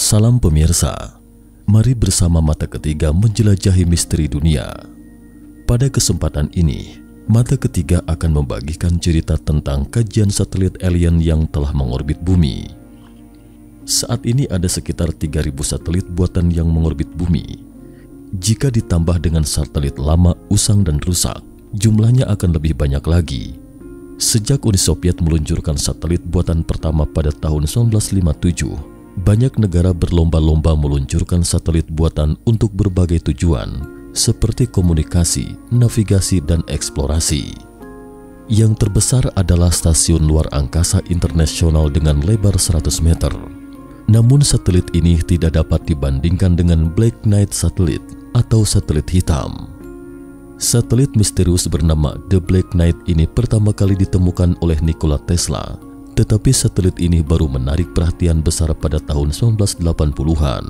Salam pemirsa, mari bersama mata ketiga menjelajahi misteri dunia. Pada kesempatan ini, mata ketiga akan membagikan cerita tentang kajian satelit alien yang telah mengorbit bumi. Saat ini ada sekitar 3.000 satelit buatan yang mengorbit bumi. Jika ditambah dengan satelit lama, usang dan rusak, jumlahnya akan lebih banyak lagi. Sejak Uni Soviet meluncurkan satelit buatan pertama pada tahun 1957, banyak negara berlomba-lomba meluncurkan satelit buatan untuk berbagai tujuan, seperti komunikasi, navigasi, dan eksplorasi. Yang terbesar adalah Stasiun Luar Angkasa Internasional dengan lebar 100 meter. Namun satelit ini tidak dapat dibandingkan dengan Black Knight satelit atau satelit hitam. Satelit misterius bernama The Black Knight ini pertama kali ditemukan oleh Nikola Tesla. Tetapi satelit ini baru menarik perhatian besar pada tahun 1980-an.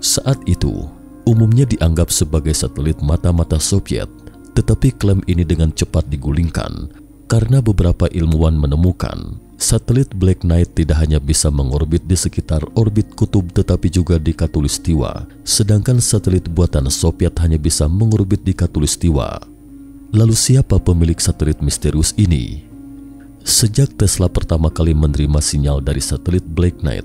Saat itu, umumnya dianggap sebagai satelit mata-mata Soviet, tetapi klaim ini dengan cepat digulingkan karena beberapa ilmuwan menemukan satelit Black Knight tidak hanya bisa mengorbit di sekitar orbit kutub tetapi juga di Khatulistiwa, sedangkan satelit buatan Soviet hanya bisa mengorbit di Khatulistiwa. Lalu siapa pemilik satelit misterius ini? Sejak Tesla pertama kali menerima sinyal dari satelit Black Knight,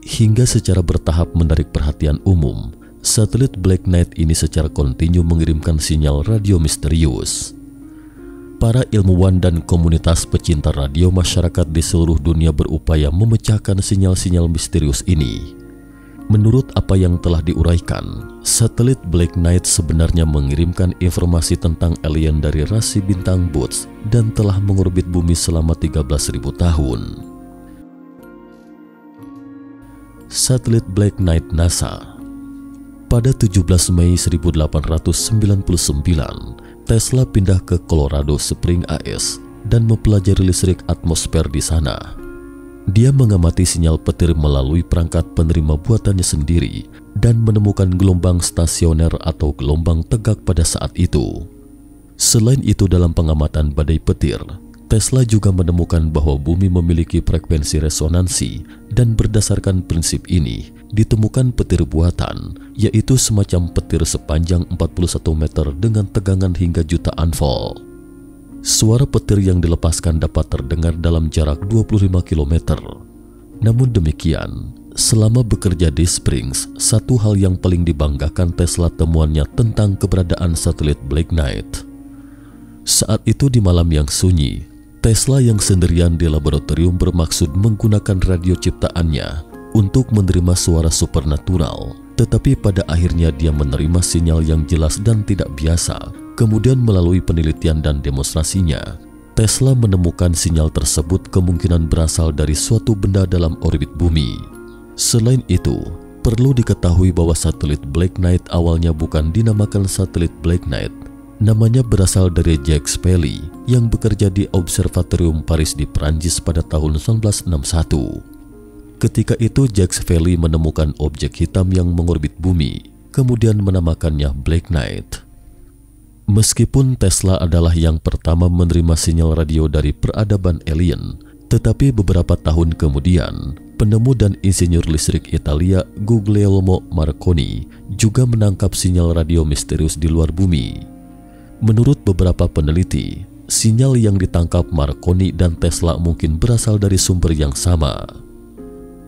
hingga secara bertahap menarik perhatian umum, satelit Black Knight ini secara kontinu mengirimkan sinyal radio misterius. Para ilmuwan dan komunitas pecinta radio masyarakat di seluruh dunia berupaya memecahkan sinyal-sinyal misterius ini. Menurut apa yang telah diuraikan, satelit Black Knight sebenarnya mengirimkan informasi tentang alien dari rasi bintang Boots dan telah mengorbit bumi selama 13.000 tahun. Satelit Black Knight NASA. Pada 17 Mei 1899, Tesla pindah ke Colorado Springs, AS dan mempelajari listrik atmosfer di sana. Dia mengamati sinyal petir melalui perangkat penerima buatannya sendiri dan menemukan gelombang stasioner atau gelombang tegak pada saat itu. Selain itu, dalam pengamatan badai petir, Tesla juga menemukan bahwa bumi memiliki frekuensi resonansi dan berdasarkan prinsip ini, ditemukan petir buatan, yaitu semacam petir sepanjang 41 meter dengan tegangan hingga jutaan volt. Suara petir yang dilepaskan dapat terdengar dalam jarak 25 km. Namun demikian, selama bekerja di Springs, satu hal yang paling dibanggakan Tesla temuannya tentang keberadaan satelit Black Knight. Saat itu di malam yang sunyi, Tesla yang sendirian di laboratorium bermaksud menggunakan radio ciptaannya untuk menerima suara supernatural. Tetapi pada akhirnya dia menerima sinyal yang jelas dan tidak biasa. Kemudian melalui penelitian dan demonstrasinya, Tesla menemukan sinyal tersebut kemungkinan berasal dari suatu benda dalam orbit bumi. Selain itu, perlu diketahui bahwa satelit Black Knight awalnya bukan dinamakan satelit Black Knight. Namanya berasal dari Jacques Vallée yang bekerja di Observatorium Paris di Prancis pada tahun 1961. Ketika itu Jacques Vallée menemukan objek hitam yang mengorbit bumi, kemudian menamakannya Black Knight. Meskipun Tesla adalah yang pertama menerima sinyal radio dari peradaban alien, tetapi beberapa tahun kemudian, penemu dan insinyur listrik Italia Guglielmo Marconi juga menangkap sinyal radio misterius di luar bumi. Menurut beberapa peneliti, sinyal yang ditangkap Marconi dan Tesla mungkin berasal dari sumber yang sama.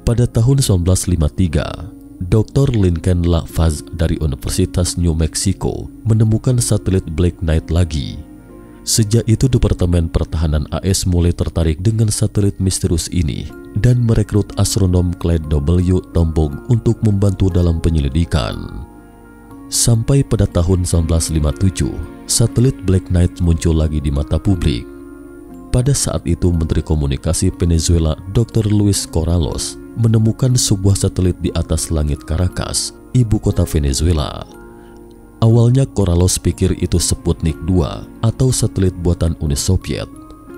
Pada tahun 1953, Dr. Lincoln LaFaz dari Universitas New Mexico menemukan satelit Black Knight lagi. Sejak itu Departemen Pertahanan AS mulai tertarik dengan satelit misterius ini dan merekrut astronom Clyde W. Tombaugh untuk membantu dalam penyelidikan. Sampai pada tahun 1957, satelit Black Knight muncul lagi di mata publik. Pada saat itu Menteri Komunikasi Venezuela Dr. Luis Corrales menemukan sebuah satelit di atas langit Caracas, ibu kota Venezuela. Awalnya Corrales pikir itu Sputnik 2 atau satelit buatan Uni Soviet.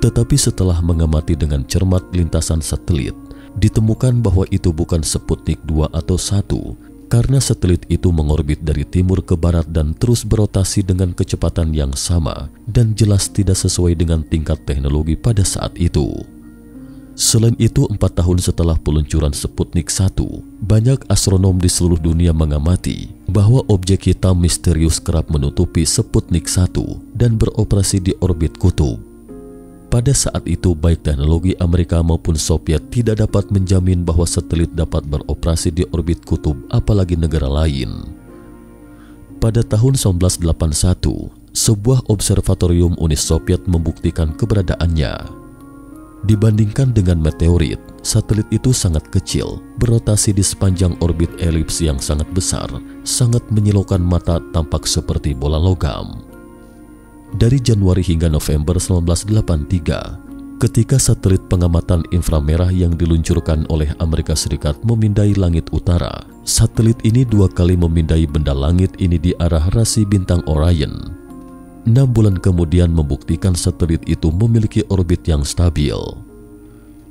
Tetapi setelah mengamati dengan cermat lintasan satelit, ditemukan bahwa itu bukan Sputnik 2 atau 1, karena satelit itu mengorbit dari timur ke barat dan terus berotasi dengan kecepatan yang sama dan jelas tidak sesuai dengan tingkat teknologi pada saat itu. Selain itu, 4 tahun setelah peluncuran Sputnik 1, banyak astronom di seluruh dunia mengamati bahwa objek hitam misterius kerap menutupi Sputnik 1 dan beroperasi di orbit kutub. Pada saat itu, baik teknologi Amerika maupun Soviet tidak dapat menjamin bahwa satelit dapat beroperasi di orbit kutub, apalagi negara lain. Pada tahun 1981, sebuah observatorium Uni Soviet membuktikan keberadaannya. Dibandingkan dengan meteorit, satelit itu sangat kecil, berotasi di sepanjang orbit elips yang sangat besar, sangat menyilaukan mata, tampak seperti bola logam. Dari Januari hingga November 1983, ketika satelit pengamatan inframerah yang diluncurkan oleh Amerika Serikat memindai langit utara, satelit ini 2 kali memindai benda langit ini di arah rasi bintang Orion. 6 bulan kemudian membuktikan satelit itu memiliki orbit yang stabil.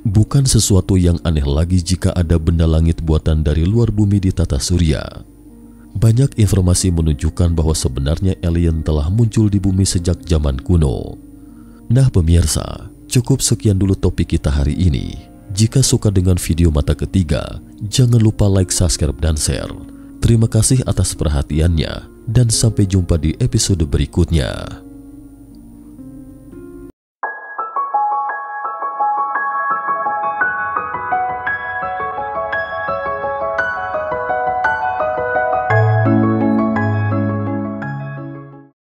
Bukan sesuatu yang aneh lagi jika ada benda langit buatan dari luar bumi di tata surya. Banyak informasi menunjukkan bahwa sebenarnya alien telah muncul di bumi sejak zaman kuno. Nah pemirsa, cukup sekian dulu topik kita hari ini. Jika suka dengan video mata ketiga, jangan lupa like, subscribe, dan share. Terima kasih atas perhatiannya. Dan sampai jumpa di episode berikutnya.